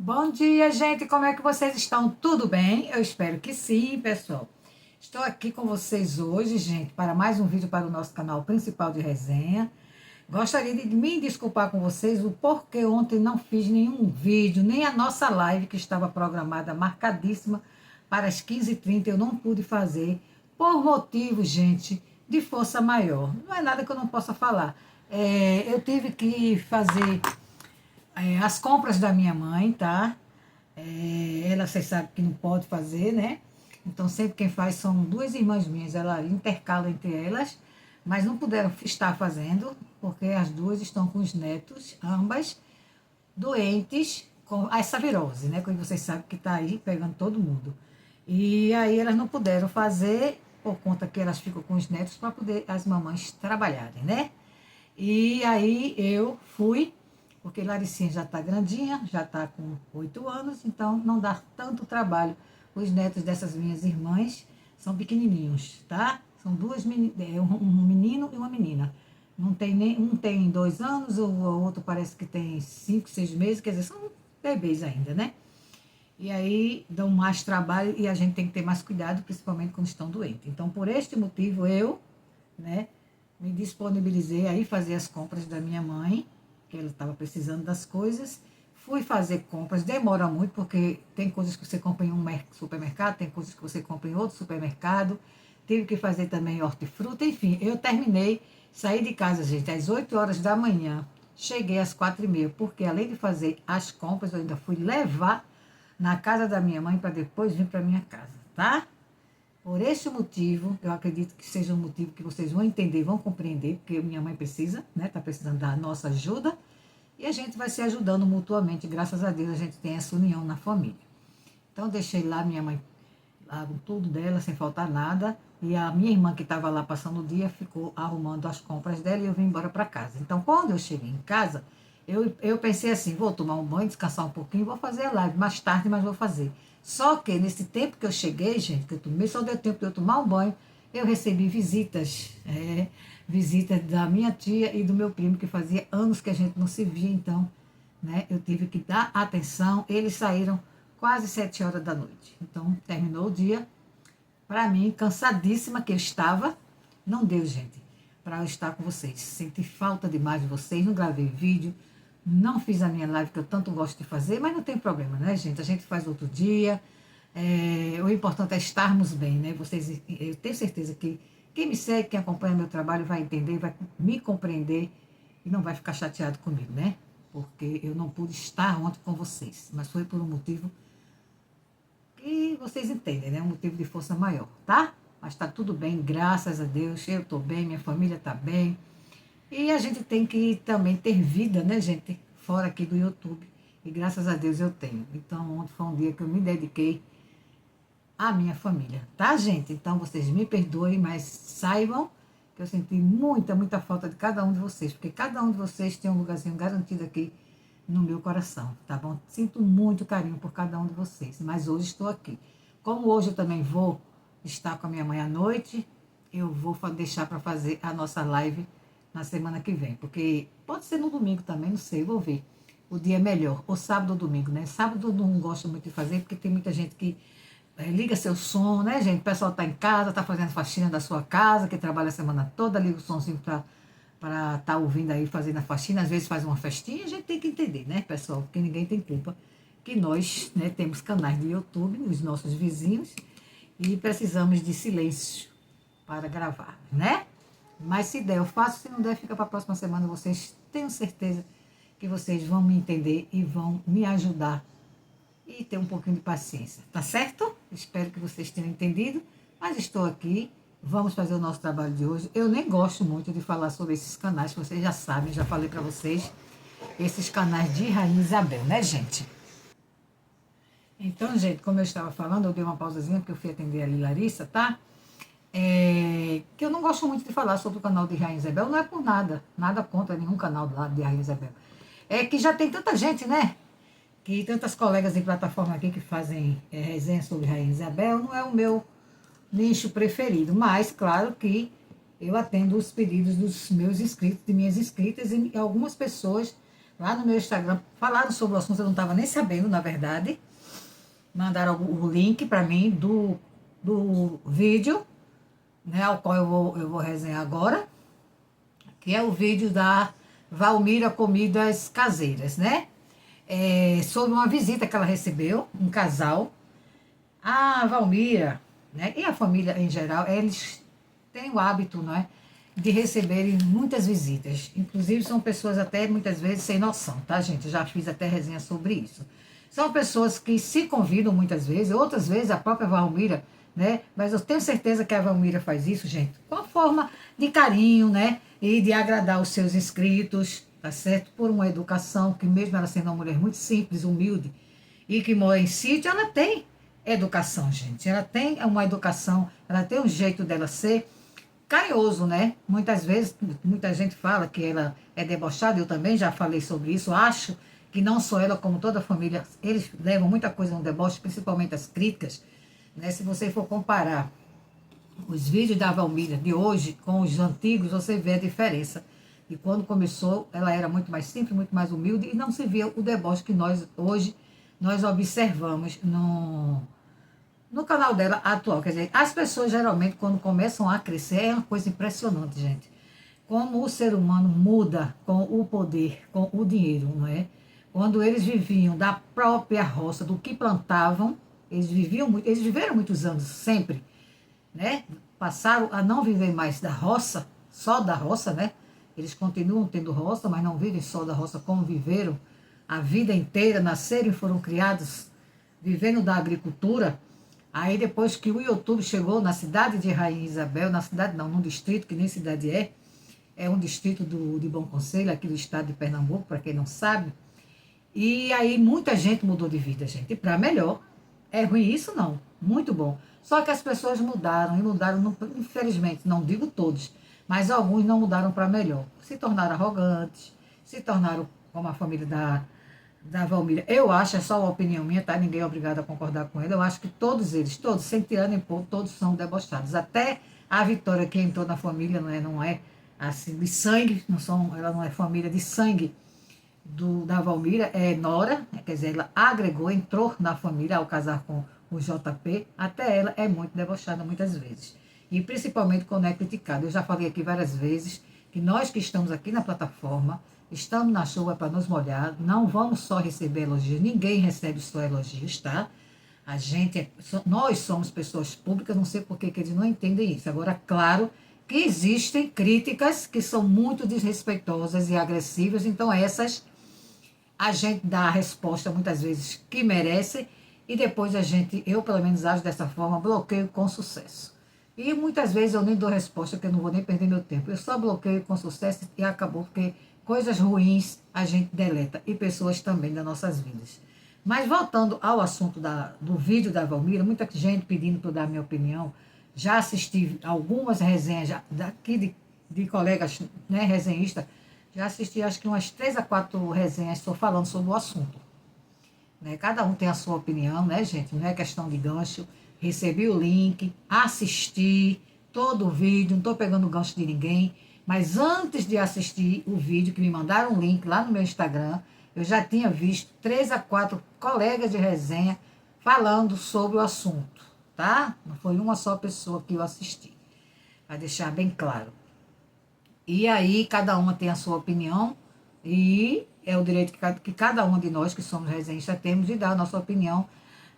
Bom dia, gente. Como é que vocês estão? Tudo bem? Eu espero que sim, pessoal. Estou aqui com vocês hoje, gente, para mais um vídeo para o nosso canal principal de resenha. Gostaria de me desculpar com vocês o porquê ontem não fiz nenhum vídeo, nem a nossa live que estava programada, marcadíssima para as 15h30, eu não pude fazer por motivo, gente, de força maior. Não é nada que eu não possa falar. Eu tive que fazer as compras da minha mãe, tá? Ela, vocês sabem que não pode fazer, né? Então, sempre quem faz são duas irmãs minhas, ela intercala entre elas, mas não puderam estar fazendo, porque as duas estão com os netos, ambas doentes com essa virose, né? Como vocês sabem que está aí pegando todo mundo. E aí elas não puderam fazer, por conta que elas ficam com os netos, para poder as mamães trabalharem, né? E aí eu fui, porque Laricinha já está grandinha, já está com 8 anos, então não dá tanto trabalho. Os netos dessas minhas irmãs são pequenininhos, tá? São um menino e uma menina. Não tem nem, um tem 2 anos, o outro parece que tem 5, 6 meses, quer dizer, são bebês ainda, né? E aí dão mais trabalho e a gente tem que ter mais cuidado, principalmente quando estão doentes. Então, por este motivo, eu, né, me disponibilizei aí fazer as compras da minha mãe, que ela estava precisando das coisas. Fui fazer compras, demora muito, porque tem coisas que você compra em um supermercado, tem coisas que você compra em outro supermercado. Tive que fazer também hortifruta, enfim, eu terminei, saí de casa, gente, às 8 horas da manhã, cheguei às 4h30, porque além de fazer as compras, eu ainda fui levar na casa da minha mãe para depois vir para minha casa, tá? Por esse motivo, eu acredito que seja um motivo que vocês vão entender, vão compreender, porque minha mãe precisa, né? Está precisando da nossa ajuda. E a gente vai se ajudando mutuamente. Graças a Deus a gente tem essa união na família. Então, deixei lá minha mãe, lá com tudo dela, sem faltar nada. E a minha irmã, que estava lá passando o dia, ficou arrumando as compras dela e eu vim embora para casa. Então, quando eu cheguei em casa, eu pensei assim, vou tomar um banho, descansar um pouquinho, vou fazer a live mais tarde, mas vou fazer. Só que nesse tempo que eu cheguei, gente, que eu tomei, só deu tempo de eu tomar um banho, eu recebi visitas, visitas da minha tia e do meu primo, que fazia anos que a gente não se via, então, né, eu tive que dar atenção. Eles saíram quase 7 horas da noite. Então, terminou o dia. Para mim, cansadíssima que eu estava, não deu, gente, para eu estar com vocês. Senti falta demais de vocês, não gravei vídeo, não fiz a minha live que eu tanto gosto de fazer, mas não tem problema, né, gente? A gente faz outro dia. O importante é estarmos bem, né? Vocês, eu tenho certeza que quem me segue, quem acompanha meu trabalho vai entender, vai me compreender e não vai ficar chateado comigo, né? Porque eu não pude estar ontem com vocês, mas foi por um motivo que vocês entendem, né? Um motivo de força maior, tá? Mas tá tudo bem, graças a Deus. Eu tô bem, minha família tá bem. E a gente tem que também ter vida, né, gente? Fora aqui do YouTube. E graças a Deus eu tenho. Então, ontem foi um dia que eu me dediquei à minha família, tá, gente? Então, vocês me perdoem, mas saibam que eu senti muita, muita falta de cada um de vocês, porque cada um de vocês tem um lugarzinho garantido aqui no meu coração, tá bom? Sinto muito carinho por cada um de vocês, mas hoje estou aqui. Como hoje eu também vou estar com a minha mãe à noite, eu vou deixar para fazer a nossa live na semana que vem, porque pode ser no domingo também, não sei, vou ver. O dia é melhor, ou sábado ou domingo, né? Sábado eu não gosto muito de fazer, porque tem muita gente que liga seu som, né, gente? O pessoal tá em casa, tá fazendo faxina da sua casa, que trabalha a semana toda, liga o somzinho para estar ouvindo aí, fazendo a faxina, às vezes faz uma festinha, a gente tem que entender, né, pessoal? Porque ninguém tem culpa, que nós, né, temos canais de YouTube, os nossos vizinhos, e precisamos de silêncio para gravar, né? Mas se der, eu faço, se não der, fica para a próxima semana. Vocês tenho certeza que vocês vão me entender e vão me ajudar e ter um pouquinho de paciência, tá certo? Espero que vocês tenham entendido, mas estou aqui, vamos fazer o nosso trabalho de hoje. Eu nem gosto muito de falar sobre esses canais, que vocês já sabem, já falei para vocês, esses canais de Rainha Isabel, né, gente? Então, gente, como eu estava falando, eu dei uma pausazinha porque eu fui atender ali Larissa, tá? Que eu não gosto muito de falar sobre o canal de Rainha Isabel, não é por nada, nada contra nenhum canal do lado de Rainha Isabel. É que já tem tanta gente, né? Que tantas colegas de plataforma aqui que fazem resenha sobre Rainha Isabel, não é o meu nicho preferido, mas claro que eu atendo os pedidos dos meus inscritos, de minhas inscritas, e algumas pessoas lá no meu Instagram, falaram sobre o assunto, eu não estava nem sabendo, na verdade. Mandaram o link para mim do vídeo, né, ao qual eu vou resenhar agora, que é o vídeo da Valmira Comidas Caseiras, né? Sobre uma visita que ela recebeu, um casal. A Valmira, né, e a família em geral, eles têm o hábito, não é, de receberem muitas visitas. Inclusive, são pessoas até muitas vezes sem noção, tá, gente? Eu já fiz até resenha sobre isso. São pessoas que se convidam muitas vezes, outras vezes a própria Valmira, né? Mas eu tenho certeza que a Valmira faz isso, gente, com a forma de carinho, né? E de agradar os seus inscritos, tá certo? Por uma educação que, mesmo ela sendo uma mulher muito simples, humilde e que mora em sítio, ela tem educação, gente. Ela tem uma educação, ela tem um jeito dela ser carinhoso, né? Muitas vezes, muita gente fala que ela é debochada, eu também já falei sobre isso. Acho que não só ela, como toda a família, eles levam muita coisa no deboche, principalmente as críticas, né? Se você for comparar os vídeos da Valmira de hoje com os antigos, você vê a diferença. E quando começou, ela era muito mais simples, muito mais humilde e não se via o deboche que nós hoje nós observamos no canal dela atual. Quer dizer, as pessoas geralmente, quando começam a crescer, é uma coisa impressionante, gente. Como o ser humano muda com o poder, com o dinheiro, não é? Quando eles viviam da própria roça, do que plantavam, eles viveram muitos anos sempre, né? Passaram a não viver mais da roça, só da roça, né? Eles continuam tendo roça, mas não vivem só da roça como viveram a vida inteira, nasceram e foram criados vivendo da agricultura. Aí depois que o YouTube chegou na cidade de Rainha Isabel, na cidade não, num distrito que nem cidade é um distrito de Bom Conselho, aqui do estado de Pernambuco, para quem não sabe. E aí muita gente mudou de vida, gente, e para melhor. É ruim isso? Não. Muito bom. Só que as pessoas mudaram, e mudaram, infelizmente, não digo todos, mas alguns não mudaram para melhor. Se tornaram arrogantes, se tornaram como a família da Valmira. Eu acho, é só uma opinião minha, tá? Ninguém é obrigado a concordar com ele. Eu acho que todos eles, todos, sem tirar nem pôr, todos são debochados. Até a Vitória, que entrou na família, não é assim, de sangue, ela não é família de sangue da Valmira, é Nora, quer dizer, ela agregou, entrou na família ao casar com o JP, até ela é muito debochada muitas vezes. E principalmente quando é criticada. Eu já falei aqui várias vezes que nós que estamos aqui na plataforma, estamos na chuva para nos molhar, não vamos só receber elogios, ninguém recebe só elogios, tá? Nós somos pessoas públicas, não sei por que eles não entendem isso. Agora, claro que existem críticas que são muito desrespeitosas e agressivas, então essas a gente dá a resposta muitas vezes que merece e depois eu pelo menos acho dessa forma, bloqueio com sucesso. E muitas vezes eu nem dou resposta, porque eu não vou nem perder meu tempo. Eu só bloqueio com sucesso e acabou, porque coisas ruins a gente deleta e pessoas também das nossas vidas. Mas voltando ao assunto do vídeo da Valmira, muita gente pedindo para eu dar a minha opinião. Já assisti algumas resenhas daqui de colegas, né, resenhistas. Já assisti acho que umas 3 a 4 resenhas, estou falando sobre o assunto. Né? Cada um tem a sua opinião, né, gente? Não é questão de gancho. Recebi o link, assisti todo o vídeo, não estou pegando gancho de ninguém. Mas antes de assistir o vídeo, que me mandaram um link lá no meu Instagram, eu já tinha visto 3 a 4 colegas de resenha falando sobre o assunto, tá? Não foi uma só pessoa que eu assisti, para deixar bem claro. E aí, cada uma tem a sua opinião, e é o direito que cada uma de nós, que somos resenhistas, temos de dar a nossa opinião,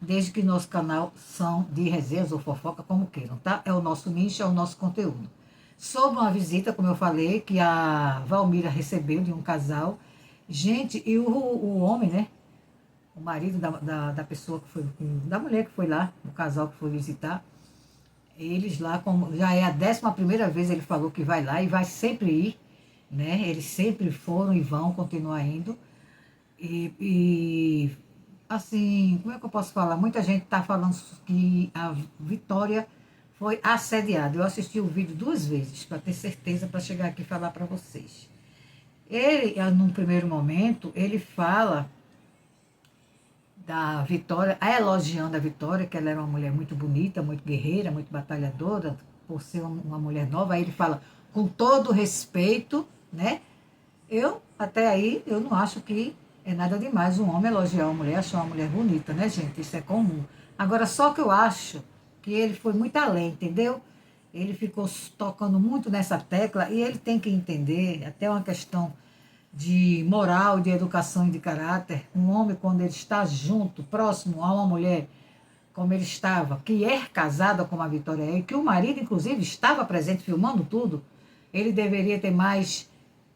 desde que nosso canal são de resenhas ou fofoca, como queiram, tá? É o nosso nicho, é o nosso conteúdo. Sobre uma visita, como eu falei, que a Valmira recebeu de um casal. Gente, e o homem, né? O marido da pessoa que foi, da mulher que foi lá, o casal que foi visitar, eles lá, como já é a 11ª vez, ele falou que vai lá e vai sempre ir, né? Eles sempre foram e vão continuar indo. E assim, como é que eu posso falar? Muita gente está falando que a Vitória foi assediada. Eu assisti o vídeo 2 vezes para ter certeza, para chegar aqui e falar para vocês. Ele, num primeiro momento, ele fala da Vitória, elogiando a Vitória, que ela era uma mulher muito bonita, muito guerreira, muito batalhadora, por ser uma mulher nova. Aí ele fala, com todo respeito, né? Até aí, eu não acho que é nada demais um homem elogiar uma mulher, achar uma mulher bonita, né, gente? Isso é comum. Agora, só que eu acho que ele foi muito além, entendeu? Ele ficou tocando muito nessa tecla e ele tem que entender, até uma questão de moral, de educação e de caráter. Um homem, quando ele está junto, próximo a uma mulher, como ele estava, que é casada com a Vitória e que o marido, inclusive, estava presente filmando tudo, ele deveria ter mais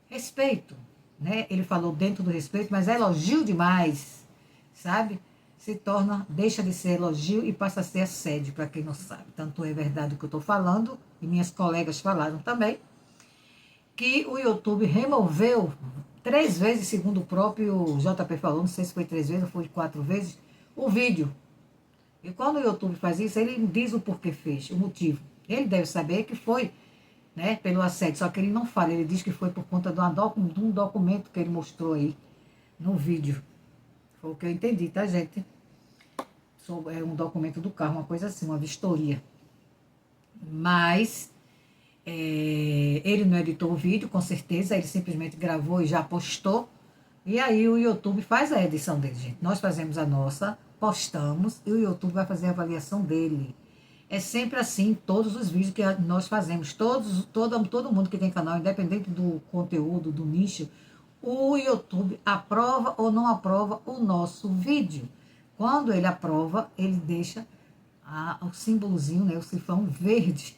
respeito, né? Ele falou dentro do respeito, mas é elogio demais, sabe? Se torna, deixa de ser elogio e passa a ser assédio, para quem não sabe. Tanto é verdade o que eu estou falando, e minhas colegas falaram também, que o YouTube removeu 3 vezes, segundo o próprio JP falou, não sei se foi 3 vezes ou foi 4 vezes, o vídeo. E quando o YouTube faz isso, ele diz o porquê fez, o motivo. Ele deve saber que foi, né, pelo assédio, só que ele não fala, ele diz que foi por conta de um documento que ele mostrou aí no vídeo. Foi o que eu entendi, tá, gente? É um documento do carro, uma coisa assim, uma vistoria. Mas ele não editou o vídeo, com certeza, ele simplesmente gravou e já postou. E aí o YouTube faz a edição dele, gente. Nós fazemos a nossa, postamos e o YouTube vai fazer a avaliação dele. É sempre assim, todos os vídeos que nós fazemos, todo mundo que tem canal, independente do conteúdo, do nicho, o YouTube aprova ou não aprova o nosso vídeo. Quando ele aprova, ele deixa o símbolozinho, né, o cifrão verde.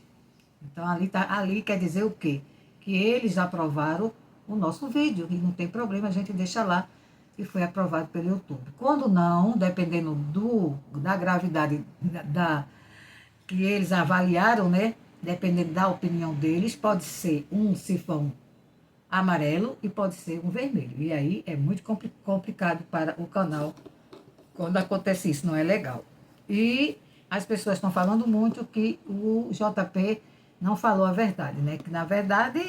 Então ali quer dizer o quê? Que eles aprovaram o nosso vídeo e não tem problema, a gente deixa lá que foi aprovado pelo YouTube. Quando não, dependendo da gravidade que eles avaliaram, né? Dependendo da opinião deles, pode ser um cifrão amarelo e pode ser um vermelho. E aí é muito complicado para o canal quando acontece isso, não é legal. E as pessoas estão falando muito que o JP não falou a verdade, né? Que na verdade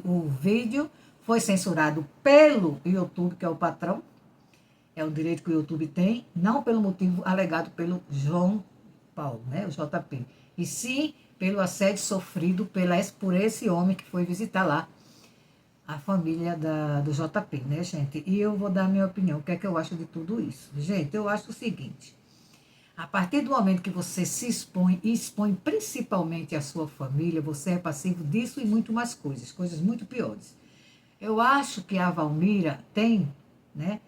o vídeo foi censurado pelo YouTube, que é o patrão, é o direito que o YouTube tem, não pelo motivo alegado pelo João Paulo, né, o JP, e sim pelo assédio sofrido por esse homem que foi visitar lá a família do JP, né, gente? E eu vou dar a minha opinião, o que é que eu acho de tudo isso. Gente, eu acho o seguinte, a partir do momento que você se expõe, e expõe principalmente a sua família, você é passivo disso e muito mais coisas muito piores. Eu acho que a Valmira tem, né,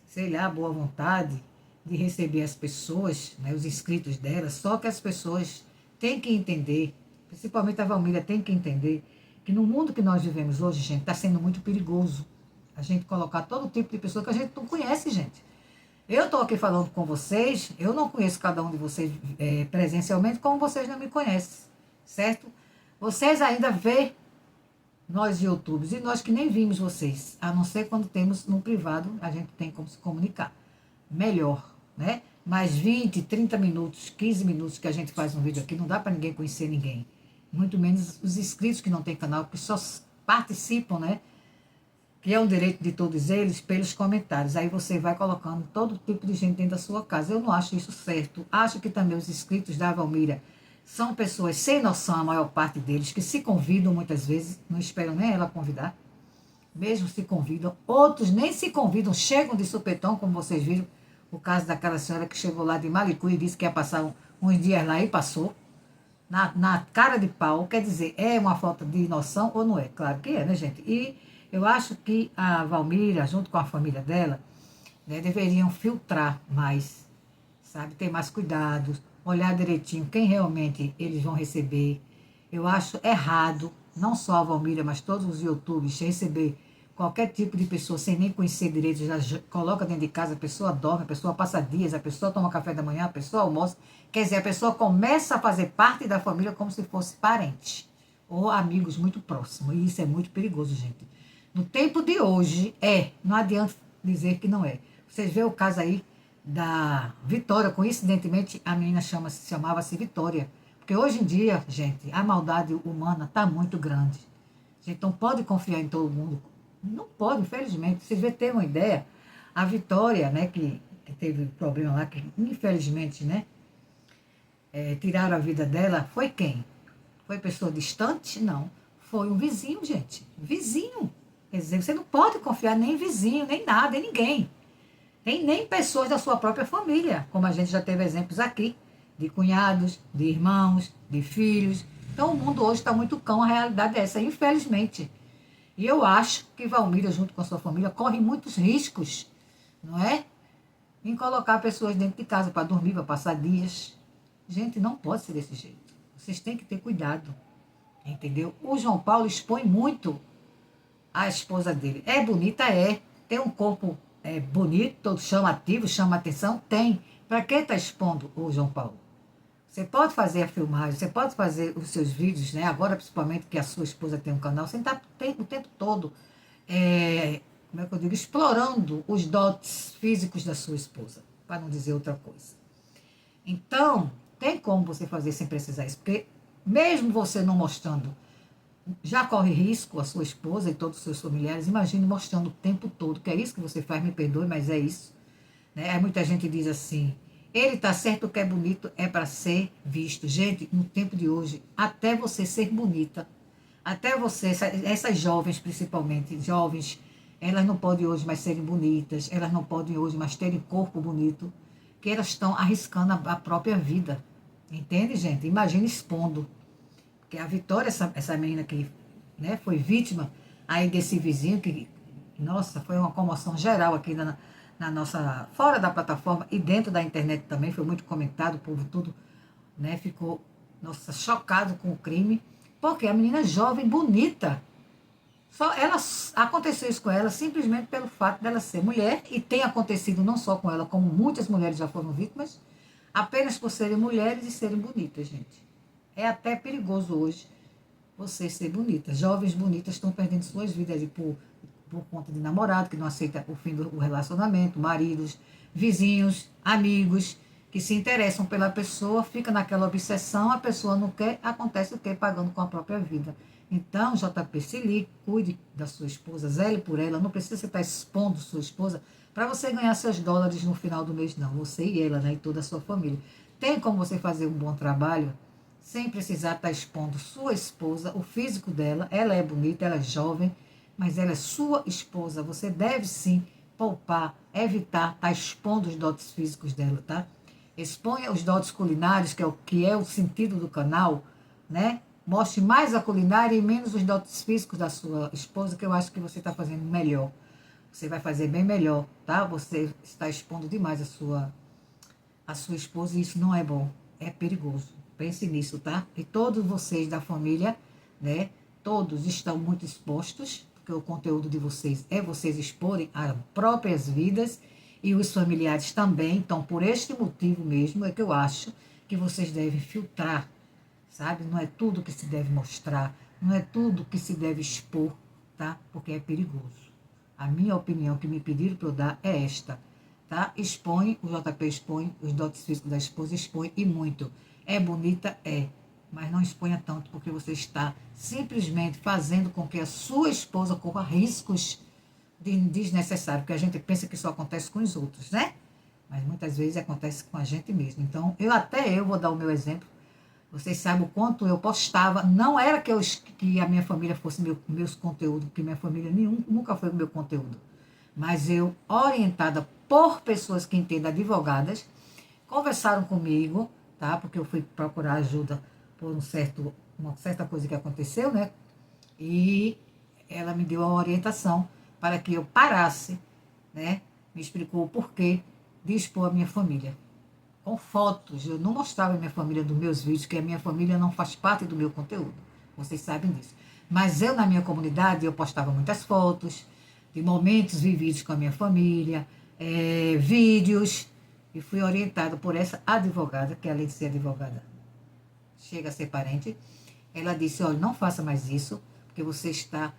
sei lá, boa vontade de receber as pessoas, né, os inscritos dela, só que as pessoas têm que entender, principalmente a Valmira tem que entender, que no mundo que nós vivemos hoje, gente, está sendo muito perigoso a gente colocar todo tipo de pessoa que a gente não conhece, gente. Eu estou aqui falando com vocês, eu não conheço cada um de vocês presencialmente, como vocês não me conhecem, certo? Vocês ainda vê nós YouTubers, e nós que nem vimos vocês, a não ser quando temos no privado, a gente tem como se comunicar melhor, né? Mais 20, 30 minutos, 15 minutos que a gente faz um vídeo aqui, não dá para ninguém conhecer ninguém. Muito menos os inscritos que não tem canal, que só participam, né? Que é um direito de todos eles, pelos comentários. Aí você vai colocando todo tipo de gente dentro da sua casa. Eu não acho isso certo. Acho que também os inscritos da Valmira são pessoas sem noção, a maior parte deles, que se convidam muitas vezes, não esperam nem ela convidar, mesmo se convidam. Outros nem se convidam, chegam de supetão, como vocês viram, o caso daquela senhora que chegou lá de Malicu e disse que ia passar uns dias lá e passou, na cara de pau. Quer dizer, é uma falta de noção ou não é? Claro que é, né, gente? E eu acho que a Valmira, junto com a família dela, né, deveriam filtrar mais, sabe? Ter mais cuidado, olhar direitinho quem realmente eles vão receber. Eu acho errado, não só a Valmira, mas todos os YouTubers, receber qualquer tipo de pessoa sem nem conhecer direito, já coloca dentro de casa, a pessoa dorme, a pessoa passa dias, a pessoa toma café da manhã, a pessoa almoça. Quer dizer, a pessoa começa a fazer parte da família como se fosse parente ou amigos muito próximos. E isso é muito perigoso, gente. No tempo de hoje, não adianta dizer que não é. Vocês vê o caso aí da Vitória, coincidentemente a menina chamava-se Vitória. Porque hoje em dia, gente, a maldade humana está muito grande. A gente não pode confiar em todo mundo. Não pode, infelizmente. Vocês vê ter uma ideia, a Vitória, né, que teve problema lá, que infelizmente, né, tiraram a vida dela, foi quem? Foi pessoa distante? Não. Foi um vizinho, gente. Vizinho. Quer dizer, você não pode confiar nem em vizinho, nem nada, em ninguém. Nem pessoas da sua própria família, como a gente já teve exemplos aqui, de cunhados, de irmãos, de filhos. Então o mundo hoje está muito cão, a realidade é essa, infelizmente. E eu acho que Valmíria, junto com a sua família, corre muitos riscos, não é? Em colocar pessoas dentro de casa para dormir, para passar dias. Gente, não pode ser desse jeito. Vocês têm que ter cuidado, entendeu? O João Paulo expõe muito a esposa dele. É bonita, é. Tem um corpo bonito, chamativo, chama atenção? Tem. Para que está expondo o João Paulo? Você pode fazer a filmagem, você pode fazer os seus vídeos, né? Agora, principalmente que a sua esposa tem um canal, você está o tempo todo, como é que eu digo, explorando os dotes físicos da sua esposa, para não dizer outra coisa. Então, tem como você fazer sem precisar isso, porque mesmo você não mostrando, já corre risco a sua esposa e todos os seus familiares, imagine mostrando o tempo todo, que é isso que você faz, me perdoe, mas é isso. Né? Aí muita gente diz assim, ele está certo, o que é bonito é para ser visto. Gente, no tempo de hoje, até você ser bonita, até você, essas jovens principalmente, jovens, elas não podem hoje mais serem bonitas, elas não podem hoje mais terem corpo bonito, que elas estão arriscando a própria vida. Entende, gente? Imagina expondo. Porque a Vitória, essa menina que, né, foi vítima aí desse vizinho, que, nossa, foi uma comoção geral aqui na nossa, fora da plataforma e dentro da internet também, foi muito comentado, o povo tudo, né, ficou, nossa, chocado com o crime, porque a menina jovem, bonita, só ela, aconteceu isso com ela simplesmente pelo fato dela ser mulher, e tem acontecido não só com ela, como muitas mulheres já foram vítimas, apenas por serem mulheres e serem bonitas, gente. É até perigoso hoje você ser bonita. Jovens bonitas estão perdendo suas vidas ali por conta de namorado, que não aceita o fim do relacionamento, maridos, vizinhos, amigos, que se interessam pela pessoa, fica naquela obsessão, a pessoa não quer, acontece o quê? Pagando com a própria vida. Então, JP, se ligue, cuide da sua esposa, zele por ela, não precisa você estar expondo sua esposa para você ganhar seus dólares no final do mês, não. Você e ela, né, e toda a sua família. Tem como você fazer um bom trabalho sem precisar estar expondo sua esposa, o físico dela, ela é bonita, ela é jovem, mas ela é sua esposa. Você deve sim poupar, evitar estar expondo os dotes físicos dela, tá? Exponha os dotes culinários, que é o sentido do canal, né? Mostre mais a culinária e menos os dotes físicos da sua esposa, que eu acho que você está fazendo melhor. Você vai fazer bem melhor, tá? Você está expondo demais a sua esposa e isso não é bom, é perigoso. Pense nisso, tá? E todos vocês da família, né? Todos estão muito expostos, porque o conteúdo de vocês é vocês exporem as próprias vidas e os familiares também. Então, por este motivo mesmo, é que eu acho que vocês devem filtrar, sabe? Não é tudo que se deve mostrar, não é tudo que se deve expor, tá? Porque é perigoso. A minha opinião que me pediram para eu dar é esta, tá? Expõe, o JP expõe, os dotes físicos da esposa expõe e muito. É bonita? É. Mas não exponha tanto, porque você está simplesmente fazendo com que a sua esposa corra riscos desnecessários, porque a gente pensa que isso acontece com os outros, né? Mas muitas vezes acontece com a gente mesmo. Então, eu vou dar o meu exemplo. Vocês sabem o quanto eu postava. Não era que a minha família fosse meus conteúdos, porque minha família nunca foi o meu conteúdo. Mas eu, orientada por pessoas que entendem, advogadas, conversaram comigo, tá? Porque eu fui procurar ajuda por uma certa coisa que aconteceu, né? E ela me deu a orientação para que eu parasse, né? Me explicou o porquê de expor a minha família. Com fotos, eu não mostrava a minha família dos meus vídeos, que a minha família não faz parte do meu conteúdo. Vocês sabem disso. Mas eu, na minha comunidade, eu postava muitas fotos de momentos vividos com a minha família, vídeos, e fui orientada por essa advogada, que além de ser advogada, chega a ser parente. Ela disse, olha, não faça mais isso, porque você está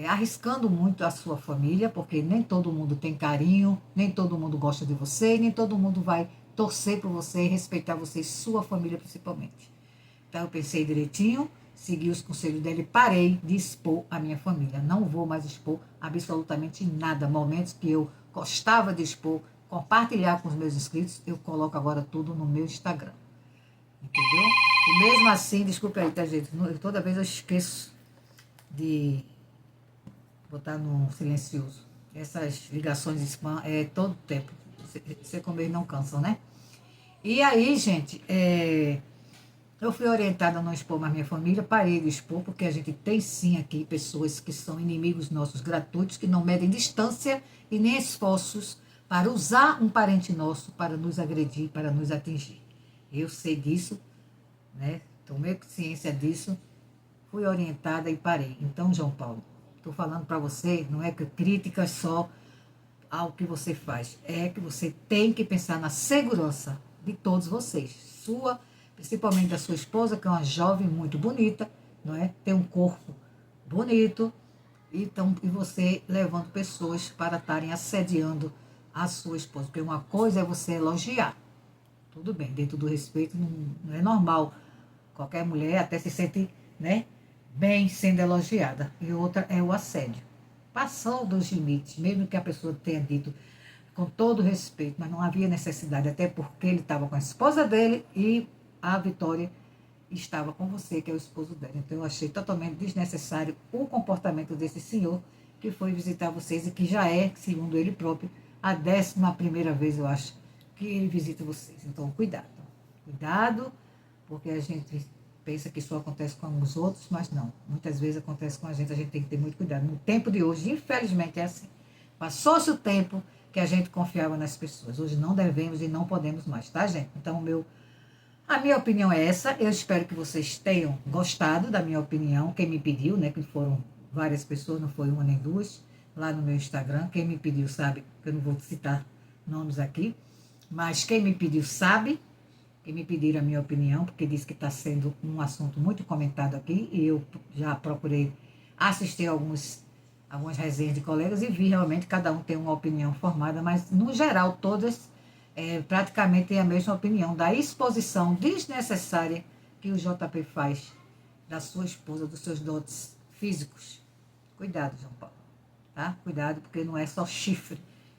arriscando muito a sua família, porque nem todo mundo tem carinho, nem todo mundo gosta de você, nem todo mundo vai torcer por você, respeitar você e sua família principalmente. Então eu pensei direitinho, segui os conselhos dele e parei de expor a minha família. Não vou mais expor absolutamente nada. Momentos que eu gostava de expor, compartilhar com os meus inscritos, eu coloco agora tudo no meu Instagram. Entendeu? E mesmo assim, desculpa aí, tá, gente? Toda vez eu esqueço de botar no silencioso. Essas ligações de spam é todo tempo. Você comer não cansam, né? E aí, gente, eu fui orientada a não expor mais minha família, parei de expor, porque a gente tem sim aqui pessoas que são inimigos nossos gratuitos, que não medem distância e nem esforços para usar um parente nosso para nos agredir, para nos atingir. Eu sei disso, né? Tomei ciência disso, fui orientada e parei. Então, João Paulo, estou falando para você, não é que crítica só ao que você faz, é que você tem que pensar na segurança de todos vocês, sua, principalmente da sua esposa, que é uma jovem muito bonita, não é? Tem um corpo bonito, então, e você levando pessoas para estarem assediando a sua esposa, porque uma coisa é você elogiar, tudo bem, dentro do respeito, não é normal. Qualquer mulher até se sente, né, bem sendo elogiada. E outra é o assédio. Passou dos limites, mesmo que a pessoa tenha dito com todo respeito, mas não havia necessidade, até porque ele estava com a esposa dele e a Vitória estava com você, que é o esposo dela. Então eu achei totalmente desnecessário o comportamento desse senhor que foi visitar vocês e que já é, segundo ele próprio, a 11ª vez, eu acho, que ele visita vocês. Então, cuidado. Cuidado, porque a gente pensa que isso acontece com os outros, mas não. Muitas vezes acontece com a gente tem que ter muito cuidado. No tempo de hoje, infelizmente, é assim. Passou-se o tempo que a gente confiava nas pessoas. Hoje não devemos e não podemos mais, tá, gente? Então, a minha opinião é essa. Eu espero que vocês tenham gostado da minha opinião. Quem me pediu, né, que foram várias pessoas, não foi uma nem duas, lá no meu Instagram. Quem me pediu sabe, que eu não vou citar nomes aqui, mas quem me pediu sabe, que me pediram a minha opinião, porque disse que está sendo um assunto muito comentado aqui, e eu já procurei assistir algumas resenhas de colegas e vi realmente cada um tem uma opinião formada, mas no geral todas praticamente têm a mesma opinião da exposição desnecessária que o JP faz da sua esposa, dos seus dotes físicos. Cuidado, João Paulo, tá? Cuidado, porque não é só chifre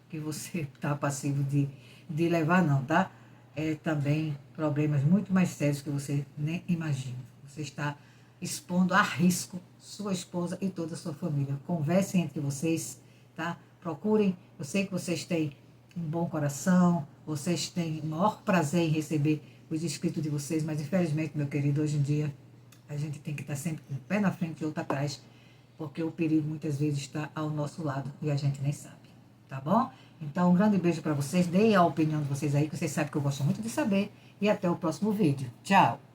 que você está passivo de levar, não, tá? É também problemas muito mais sérios que você nem imagina. Você está expondo a risco sua esposa e toda a sua família. Conversem entre vocês, tá? Procurem, eu sei que vocês têm um bom coração, vocês têm o maior prazer em receber os inscritos de vocês, mas infelizmente, meu querido, hoje em dia a gente tem que estar sempre com o pé na frente e outro atrás, porque o perigo muitas vezes está ao nosso lado e a gente nem sabe, tá bom? Então, um grande beijo para vocês, deem a opinião de vocês aí, que vocês sabem que eu gosto muito de saber, e até o próximo vídeo. Tchau!